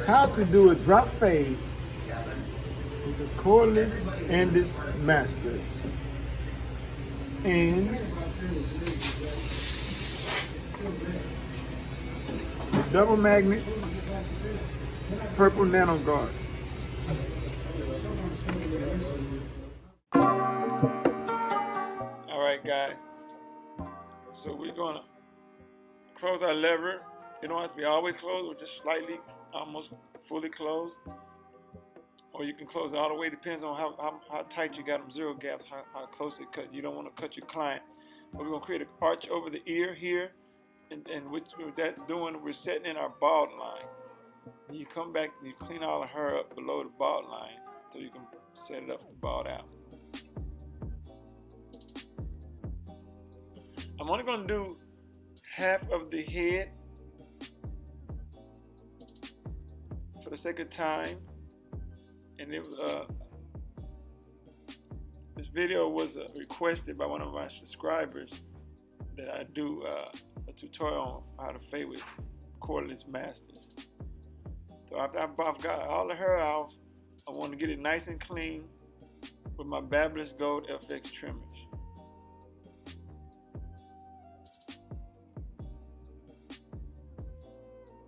How to do a drop fade with the cordless Andis Masters and the double magnet purple nano guards. All right, guys. So we're gonna close our lever. You don't have to be all the way closed, or just slightly, almost fully closed. Or you can close it all the way. Depends on how tight you got them zero gaps, how close they cut. You don't want to cut your client. But we're gonna create an arch over the ear here, and what that's doing, we're setting in our bald line. And you come back and you clean all the hair up below the bald line so you can set it up to bald out. I'm only gonna do half of the head for the sake of time. And it was, this video was requested by one of my subscribers that I do a tutorial on how to fade with cordless masters. So after I've got all the hair off, I want to get it nice and clean with my Babyless Gold FX trimmers.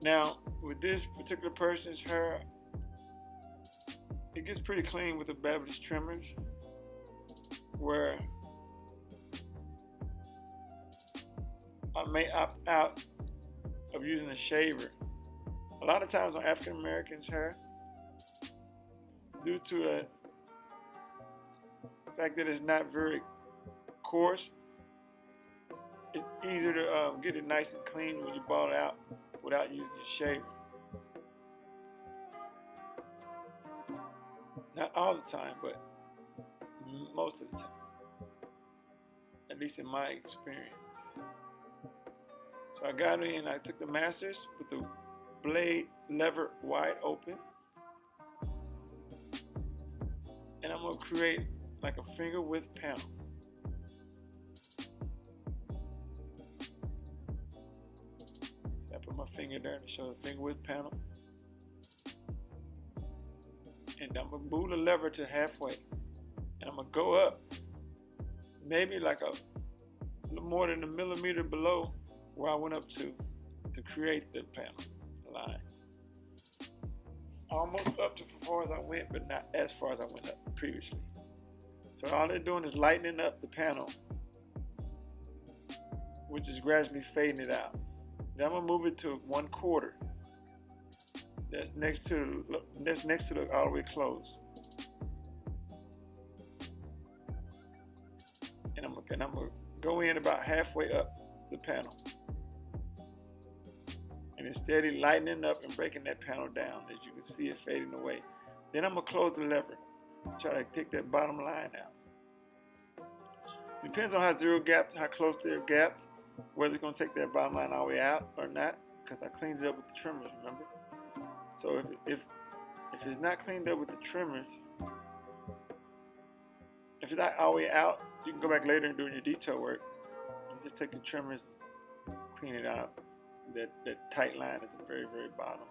Now, with this particular person's hair, it gets pretty clean with the Babyless trimmers, where I may opt out of using a shaver. A lot of times on African Americans' hair, due to the fact that it's not very coarse, it's easier to get it nice and clean when you ball it out without using your shaver. Not all the time, but most of the time, at least in my experience. So I got in, I took the masters with the blade lever wide open, and I'm going to create like a finger width panel. So I put my finger there to show the finger width panel. And I'm going to move the lever to halfway. And I'm going to go up maybe like a little more than a millimeter below where I went up to create the panel line. Almost up to as far as I went, but not as far as I went up previously. So all they're doing is lightening up the panel, which is gradually fading it out. Then I'm going to move it to 1/4. That's next to the all the way closed. And I'm gonna go in about halfway up the panel. And it's steady lightening up and breaking that panel down, as you can see it fading away. Then I'm gonna close the lever, try to take that bottom line out. Depends on how close they're gapped, whether it's gonna take that bottom line all the way out or not, because I cleaned it up with the trimmers, remember? So if it's not cleaned up with the trimmers, if it's not all the way out, you can go back later and do your detail work and just take the trimmers, clean it out. That tight line at the very, very bottom.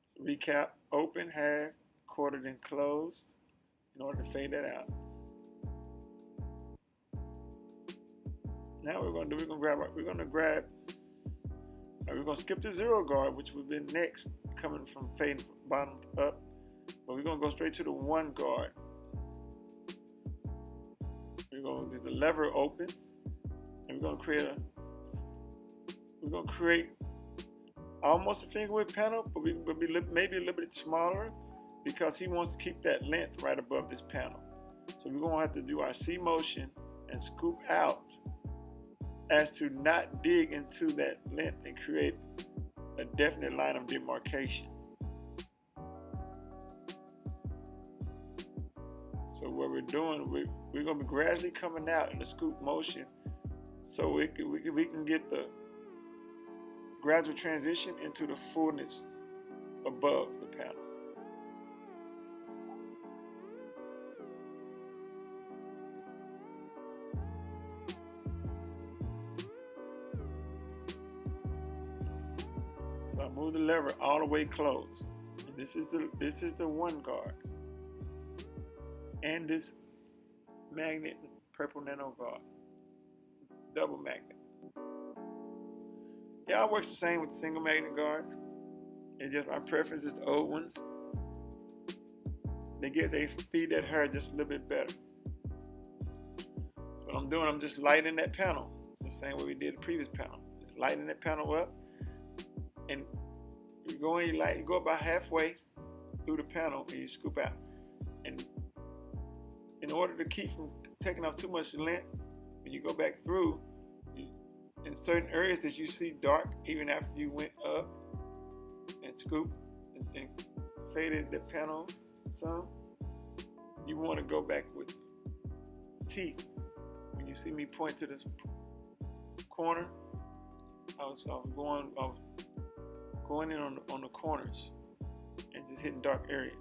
So recap: open, half, quartered, and closed in order to fade that out. Now we're going to skip the zero guard, which would be next, coming from fading bottom up, but we're going to go straight to the 1 guard. We're going to leave the lever open, and we're going to create almost a finger width panel, but we'll be maybe a little bit smaller because he wants to keep that length right above this panel. So we're going to have to do our C motion and scoop out as to not dig into that length and create a definite line of demarcation. So what we're doing, we're going to be gradually coming out in the scoop motion, so we can get the gradual transition into the fullness above the panel. move the lever all the way closed. And this is the one guard. And this magnet, purple nano guard, double magnet. It all works the same with the single magnet guard. It's just my preference is the old ones. They feed that hair just a little bit better. So what I'm doing, I'm just lighting that panel the same way we did the previous panel. Just lighting that panel up, and you go in, you go about halfway through the panel, and you scoop out. And in order to keep from taking off too much lint, when you go back through, in certain areas that you see dark, even after you went up and scooped and faded the panel some, you want to go back with teeth. When you see me point to this corner, I was going in on the corners and just hitting dark areas.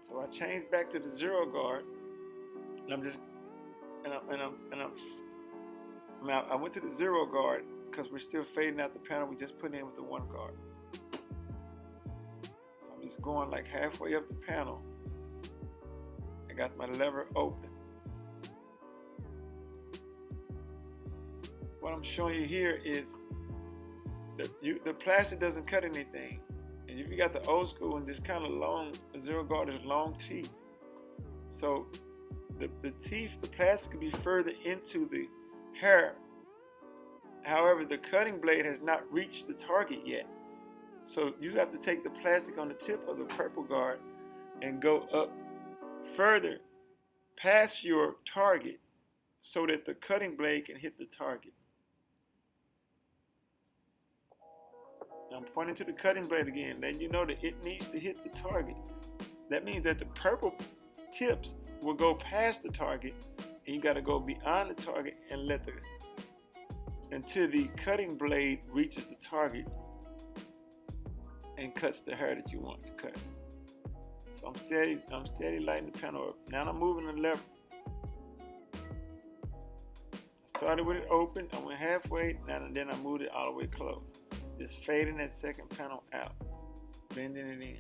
So I changed back to the zero guard, and I went to the zero guard because we're still fading out the panel we just put in with the one guard. So I'm just going like halfway up the panel. I got my lever open. What I'm showing you here is that the plastic doesn't cut anything. And if you got the old school and this kind of long, the zero guard is long teeth. So the teeth, the plastic could be further into the hair. However, the cutting blade has not reached the target yet. So you have to take the plastic on the tip of the purple guard and go up further past your target so that the cutting blade can hit the target. Now I'm pointing to the cutting blade again, letting you know that it needs to hit the target. That means that the purple tips will go past the target, and you got to go beyond the target and until the cutting blade reaches the target and cuts the hair that you want to cut. So I'm steady lighting the panel up. Now I'm moving the lever. I started with it open, I went halfway, and then I moved it all the way closed. Just fading that second panel out, bending it in.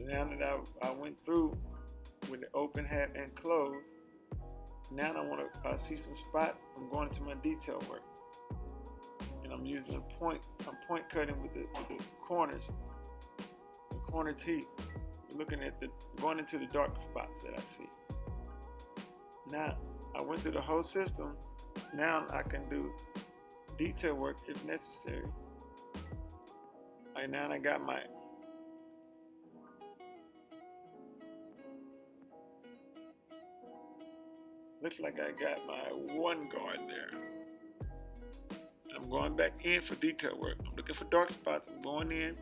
Now that I went through with the open hat and closed, now I want to see some spots. I'm going into my detail work, and I'm using the points. I'm point cutting with the corners, the corner teeth, looking at going into the dark spots that I see. Now I went through the whole system. Now I can do detail work if necessary. And now I got my looks like I got my one guard there. I'm going back in for detail work. I'm looking for dark spots. I'm going in,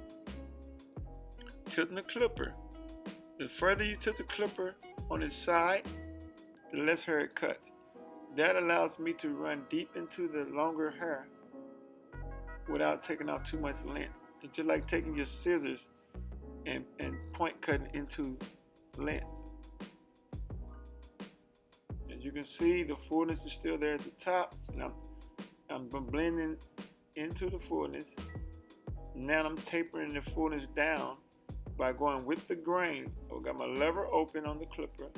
tilting the clipper. The further you tilt the clipper on its side, the less hair it cuts. That allows me to run deep into the longer hair without taking off too much length. It's just like taking your scissors and point cutting into length. As you can see, the fullness is still there at the top, and I'm blending into the fullness. Now I'm tapering the fullness down by going with the grain. I've got my lever open on the clipper.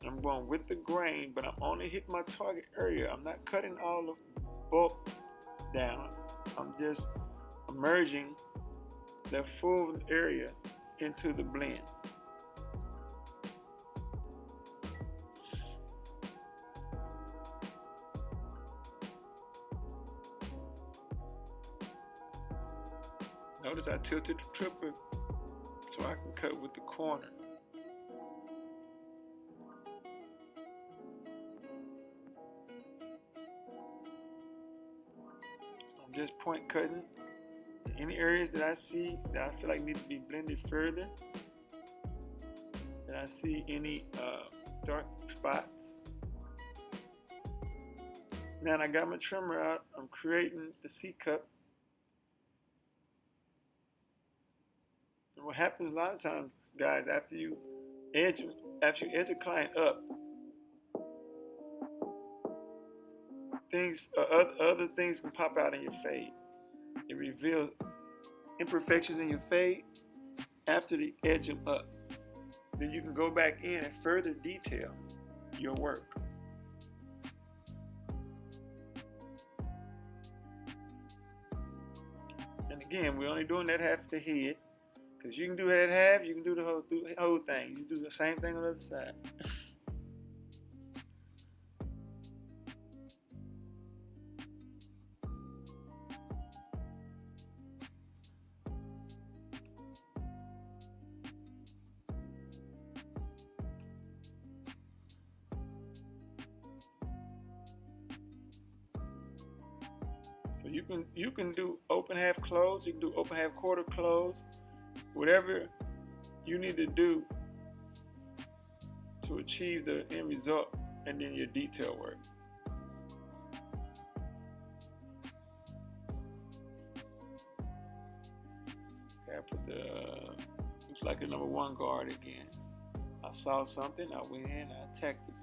I'm going with the grain, but I'm only hitting my target area. I'm not cutting all the bulk down. I'm just merging that full area into the blend. Notice I tilted the clipper so I can cut with the corner. I'm just point cutting any areas that I see that I feel like need to be blended further. That I see any dark spots. Now I got my trimmer out. I'm creating the C cup. And what happens a lot of times, guys, after you edge a client up, other things can pop out in your fade. It reveals imperfections in your fade after they edge them up. Then you can go back in and further detail your work. And again, we're only doing that half of the head, because you can do that half, you can do the whole thing. You do the same thing on the other side. So you can do open half close, you can do open half quarter close, whatever you need to do to achieve the end result, and then your detail work. Okay, I put looks like the number 1 guard again. I saw something, I went in, I attacked it.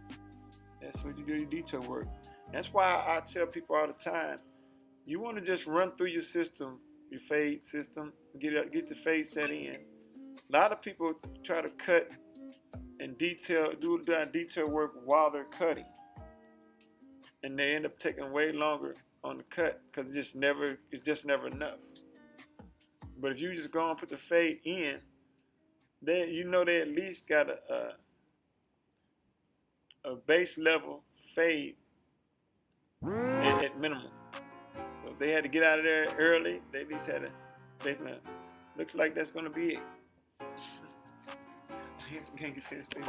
That's what you do, your detail work. That's why I tell people all the time, you want to just run through your system, your fade system, get the fade set in. A lot of people try to cut and do that detail work while they're cutting, and they end up taking way longer on the cut because it's just never enough. But if you just go and put the fade in, then you know they at least got a base level fade at minimum. So if they had to get out of there early, they at least had to. Looks like that's gonna be it. Can't get to this thing.